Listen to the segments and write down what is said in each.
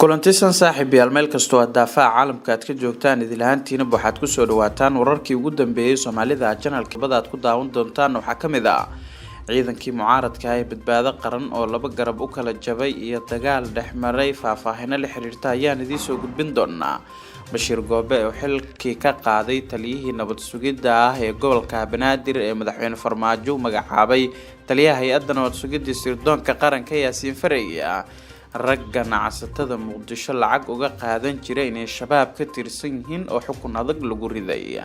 kulantisan saaxiibayaal meel kastoo aad daafaca caalamka aad ka joogtaan idil ahaantiina waxaad ku soo dhawaataan wararkii ugu dambeeyay Soomaalida channelka badaad ku daawan doontaan waxa kamid ah ciidankii mucaaradka ah ee badbaado qaran oo laba garab u kala jabay iyo dagaal dhexmaray faahfaahin la xiriirta ayaan idin soo gudbin doonaa Bashir Goobe oo xilkii ka qaaday taliyihii nabad sugidda ah ee gobolka Banaadir ee madaxweyne Farmaajo magacaabay taliyaha hay'adda nabad sugidda sirdoonka qaranka Yaasiin Faraya ragga ganacsatada Muqdisho lacag uga qaadan jiray inay shabaab ka tirsan yihiin oo xukun adag lagu riday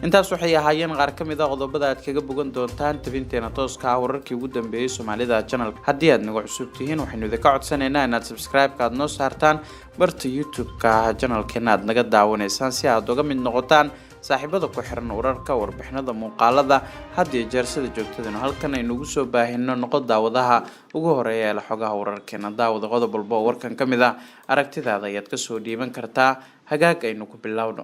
intaas waxay ahaayeen qaar kamid ah qodobada aad kaga bogan doontaan tabinteena tooska ah wararkii ugu dambeeyay Soomaalida channel haddii aad nagu cusub tihiin waxaynu idin ka codsanaynaa inaad subscribe-ka aad noo saartaan barta YouTube-ka channelkeena aad naga daawanaysaan si aad uga mid noqotaan saaxiibada ku xiran wararka warbixinada muuqaalada hadii jeersada joogtadana halkan ay nagu soo baahino noqon daawadaha ugu horeeya ee xogaha wararkeena daawada qodob walba warkan kamid ah aragtidaada ayaad ka soo dhiiban kartaa hagaag aynu ku bilowno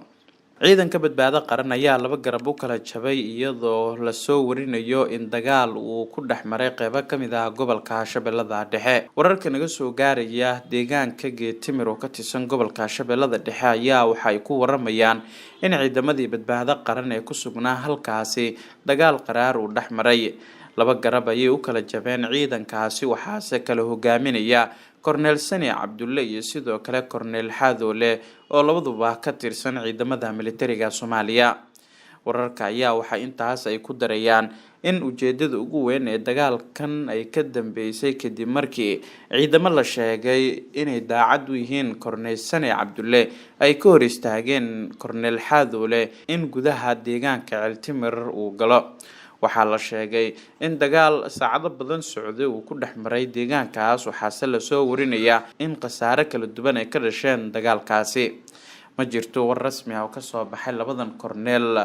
ciidanka badbaado qaran ayaa laba garab u kala jabay iyadoo la soo warinayo in dagaal uu ku dhexmaray qaybo kamid ah gobolka Shabeellada Dhexe wararka naga soo gaaraya deegaanka Geetimir oo ka tirsan gobolka Shabeellada Dhexe ayaa waxay ku waramayaan in ciidamadii badbaado qaran ee ku sugnaa halkaasi dagaal qaraar uu dhexmaray laba garab ayay u kala jabeen ciidankaasi waxaase kala hogaaminaya Cornel Sani Cabdulle iyo sidoo kale Cornel Xadoole oo labaduba ka tirsan ciidamada militariga Soomaaliya wararka ayaa waxa intaas ay ku darayaan in ujeedada ugu weyn ee dagaalkan ay ka dambeysay kadib markii ciidamo la sheegay inay daacad u yihiin Cornel Sani Cabdulle ay ka hor istaageen Cornel Xadoole in gudaha deegaanka Geetimir uu galo waxaa la sheegay in dagaal saacado badan socday uu ku dhexmaray deegaankaas waxaase la soo warinayaa in qasaare kala duwan ay ka dhasheen dagaalkaasi ma jirto war rasmi ah oo ka soo baxay labadan Cornel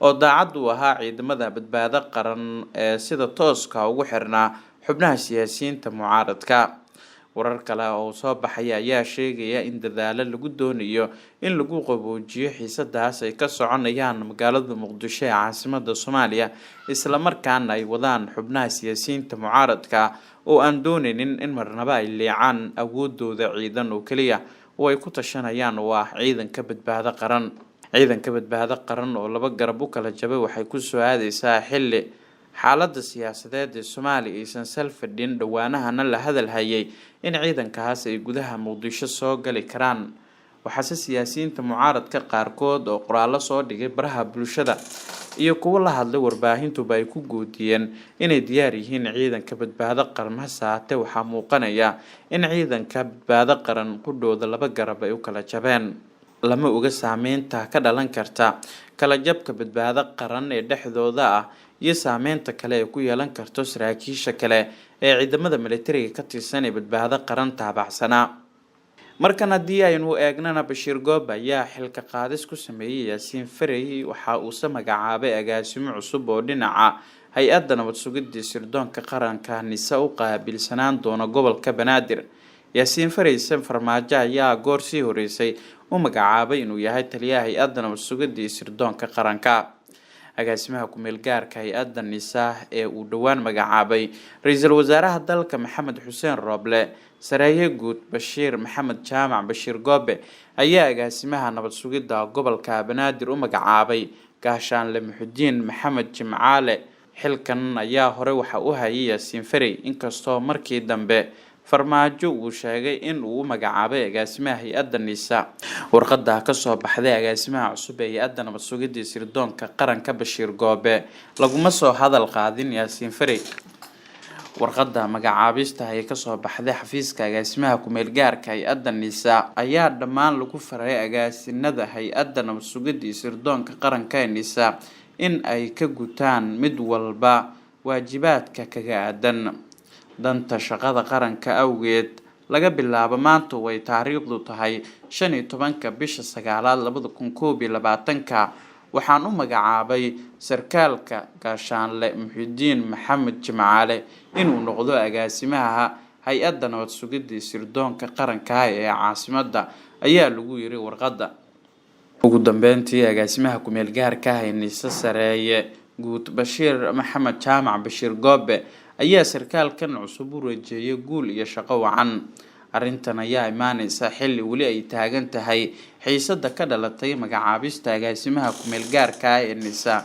oo daacad u ahaa ciidamada badbaado qaran ee sida tooska ugu xirnaa xubnaha siyaasiyiinta mucaaradka warar kale oo soo baxay ayaa sheegaya in dadaalo lagu doonayo in lagu qaboojiyo xiisadaas ay ka soconayaan magaalada Muqdisho ee caasimadda Soomaaliya isla markaana ay wadaan xubnaha siyaasiyiinta mucaaradka oo aan doonaynin in marnaba ay leecaan awoodooda ciidan oo kaliya oo ay ku tashanayaan waa ciidanka badbaado qaran oo laba garab u kala jabay waxay ku soo aadaysaa xilli xaaladda siyaasadeed ee Soomaaliya aysan salfadhin dhawaanahana la hadal hayay in ciidankaas ay gudaha Muqdisho soo gali karaan waxaase siyaasiyiinta mucaaradka qaarkood oo qoraallo soo dhigay baraha bulshada iyo kuwa la hadlay warbaahintuba ay ku goodiyeen inay diyaar yihiin ciidanka badbaado qaran hasaate waxaa muuqanaya in ciidanka badbaado qaran qudhooda laba garab ay u kala jabeen lama oga saameynta ka dhalan karta kala jabka badbaado qaran ee dhexdooda ah iyo saameynta kale ee ku yeelan karto saraakiisha kale ee ciidamada militariga ka tirsan ee badbaado qaran taabacsana markan haddii aynu eegnana Bashir Goobe ayaa xilka qaadis ku sameeyay Yaasiin Faraya waxa uu magacaabay agaasimo cusub oo dhinaca hay'adda nabad sugidda sirdoonka qaranka NISA u qaabilsanaan doona gobolka Banaadir Yaasiin Faraya Farmaajo ayaa goor sii horeysay u magacaabay inuu yahay taliyaha hay'adda nabad sugidda sirdoonka qaranka agaasimaha ku meel gaarka hay'adda NISA ee uu dhawaan magacaabay ra'iisul wasaaraha dalka Maxamed Xuseen Roble Saraaye guud Bashir Maxamed Jaamac Bashir Goobe ayaa agaasimaha nabad sugidda gobolka Banaadir u magacaabay Gaashaanle Muxudiin Maxamed Jimcaale xilkan ayaa hore waxa uu hayay Yaasiin Faraya inkastoo markii dambe Farmaajo uu sheegay in uu magacaabay agaasimaha hay'adda NISA warqadda ka soo baxday agaasimaha cusub ee hay'adda nabad sugidda sirdoonka qaranka Bashir Goobe laguma soo hadal qaadin Yaasiin Faraya warqadda magacaabista ay ka soo baxday xafiiska agaasimaha ku meel gaarka hay'adda NISA ayaa dhammaan lagu faray agaasinada hay'adda nabad sugidda sirdoonka qaranka ee NISA in ay ka gutaan mid walba waajibaadka kaga aadan danta shaqada qaranka awgeed laga bilaabo maanta way taariikhdu tahay 15 bisha 9 2021 waxaan u magacaabay sarkaalka Gaashaanle Muxudiin Maxamed Jimcaale inuu noqdo agaasimaha hay'adda nabad sugidda sirdoonka qaranka ee caasimadda ayaa lagu yiri warqadda ugu dambeyntii agaasimaha ku meel gaarka ah NISA Saraaye guud Bashir Maxamed Jaamac Bashir Goobe ayaa sarkaalkan cusub u rajeeyay guul iyo shaqo wacan arrintan ayaa imaanaysa xilli weli ay taagan tahay xiisada ka dhalatay magacaabista agaasimaha kumeel gaarka ah ee NISA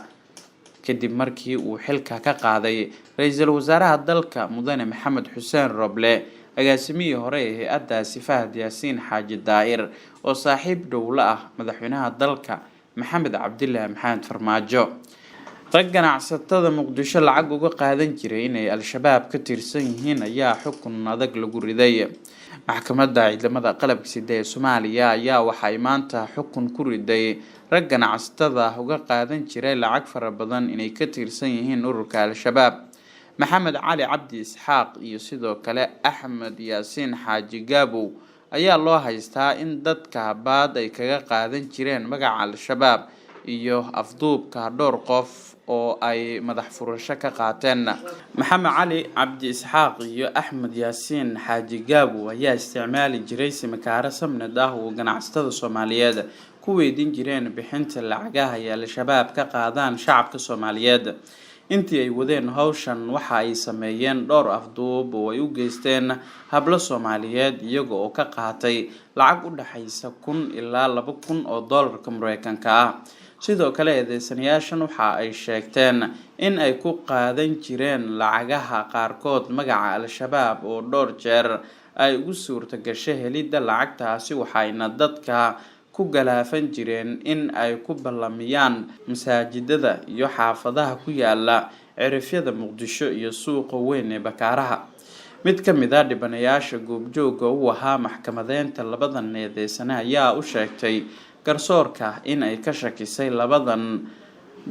kadib markii uu xilka ka qaaday ra'iisul wasaaraha dalka mudane Maxamed Xuseen Roble agaasimihii hore ee hay'addaasi Fahad Yaasiin Xaaji Daa'ir oo saaxiib dhow la ah madaxweynaha dalka Maxamed Cabdilaahi Maxamed Farmaajo. rag ganacsatada Muqdisho lacag uga qaadan jiray inay al-shabaab ka tirsan yihiin ayaa xukun adag lagu riday. maxkamadda ciidamada qalabka sida ee Soomaaliya ayaa waxay maanta xukun ku riday rag ganacsatada uga qaadan jiray lacag fara badan inay ka tirsan yihiin ururka al-shabaab. Maxamed Cali Cabdi Isxaaq iyo sidoo kale Axmed Yaasiin Xaaji Gaabow ayaa loo haystaa in dadka baad ay kaga qaadan jireen magaca al-shabaab iyo afduubka dhowr qof oo ay madax furasho ka qaateen. Maxamed Cali Cabdi Isxaaq iyo Axmed Yaasiin Xaaji Gaabow ayaa isticmaali jiray simikaaro samnad ah oo ganacsatada Soomaaliyeed ku weydiin jireen bixinta lacagaha ay al-shabaab ka qaadaan shacabka Soomaaliyeed. intii ay wadeen hawshan waxa ay sameeyeen dhowr afduub oo ay u geysteen hablo Soomaaliyeed iyaga oo ka qaatay lacag u dhaxaysa 1,000 ilaa 2,000 oo doolarka Mareykanka ah. sidoo kale eedeysanayaashan waxa ay sheegteen in ay ku qaadan jireen lacagaha qaarkood magaca al-shabaab oo dhowr jeer ay ugu suurta gashay helidda lacagtaasi waxayna dadka ku galaafan jireen in ay ku ballamiyaan masaajidada iyo xaafadaha ku yaala cirifyada Muqdisho iyo suuqa weyn ee Bakaaraha. mid ka mid ah dhibanayaasha goobjooga u ahaa maxkamadeynta labadan eedeysane ayaa u sheegtay garsoorka in ay ka shakisay labadan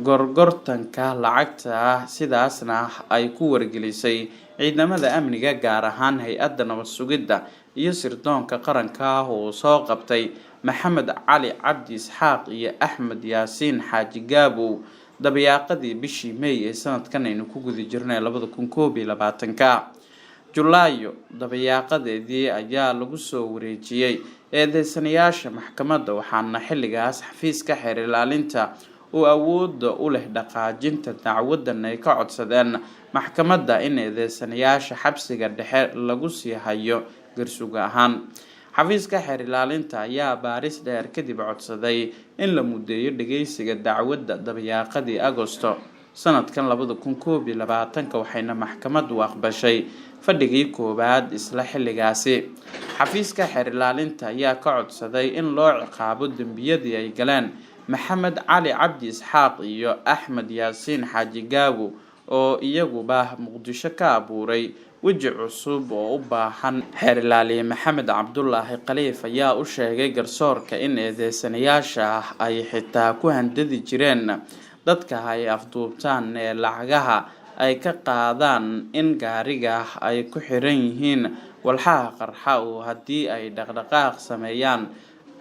gorgortanka lacagta ah sidaasna ay ku wargelisay ciidamada amniga gaar ahaan hay'adda nabad sugidda iyo sirdoonka qaranka oo soo qabtay Maxamed Cali Cabdi Isxaaq iyo Axmed Yaasiin Xaaji Gaabow dabayaaqadii bishii May ee sanadkan aynu ku guda jirnay 2021. Julaayo dabayaaqadeedii ayaa lagu soo wareejiyay eedeysanayaasha maxkamadda waxaana xilligaas xafiiska xeer ilaalinta oo awoodda u leh dhaqaajinta dacwadan ay ka codsadeen maxkamadda in eedeysanayaasha xabsiga dhexe lagu sii hayo garsuga ahaan. xafiiska xeer ilaalinta ayaa baaris dheer kadib codsaday in la mudeeyo dhageysiga dacwadda dabayaaqadii Agoosto sanadkan 2021 waxayna maxkamaddu aqbashay fadhigii koobaad isla xilligaasi. xafiiska xeer ilaalinta ayaa ka codsaday in loo ciqaabo dambiyadii ay galeen Maxamed Cali Cabdi Isxaaq iyo Axmed Yaasiin Xaaji Gaabow oo iyaguba Muqdisho ka abuuray weji cusub oo u baahan. xeer ilaaliye Maxamed Cabdullaahi Khaliif ayaa u sheegay garsoorka in eedeysanayaasha ay xitaa ku handadi jireen dadka ay afduubtaan ee lacagaha ay ka qaadaan in gaariga ay ku xiran yihiin walxaha qarxa oo haddii ay dhaqdhaqaaq sameeyaan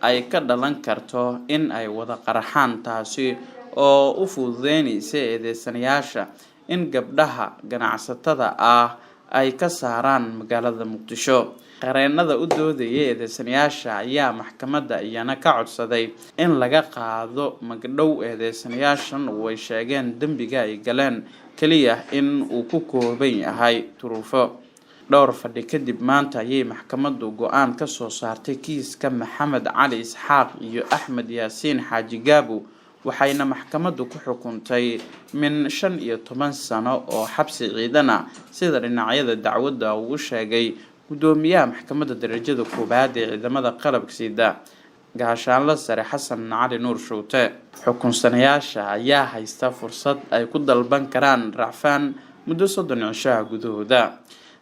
ay ka dhalan karto in ay wada qarxaan taasi oo u fududeynaysa eedeysanayaasha in gabdhaha ganacsatada ah ay ka saaraan magaalada Muqdisho. qareenada u doodaya eedeysanayaasha ayaa maxkamadda iyana ka codsaday in laga qaado magdhow eedeysanayaashan oo ay sheegeen dambiga ay galeen kaliya in uu ku kooban yahay turuufo. dhowr fadhi kadib maanta ayay maxkamaddu go'aan ka soo saartay kiiska Maxamed Cali Isxaaq iyo Axmed Yaasiin Xaaji Gaabow waxayna maxkamaddu ku xukuntay min 15 sano oo xabsi ciidan ah sida dhinacyada dacwadda uu sheegay gudoomiyaha maxkamadda darajada koobaad ee ciidamada qalabka sida gaashaanle sare Xasan Cali Nuur Shuute. xukunsanayaasha ayaa haysta fursad ay ku dalban karaan racfaan muddo 30 cisho gudahooda.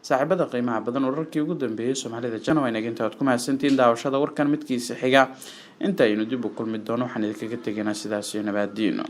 saaxiibada qiimaha badan wararkii ugu dambeeyay Soomaalida Channel wayna intaad ku mahadsantiin daawashada warkan midkiisa xiga inta aynu dib u kulmi doono waxaan idinkaga tegaynaa sidaas iyo nabadgelyo.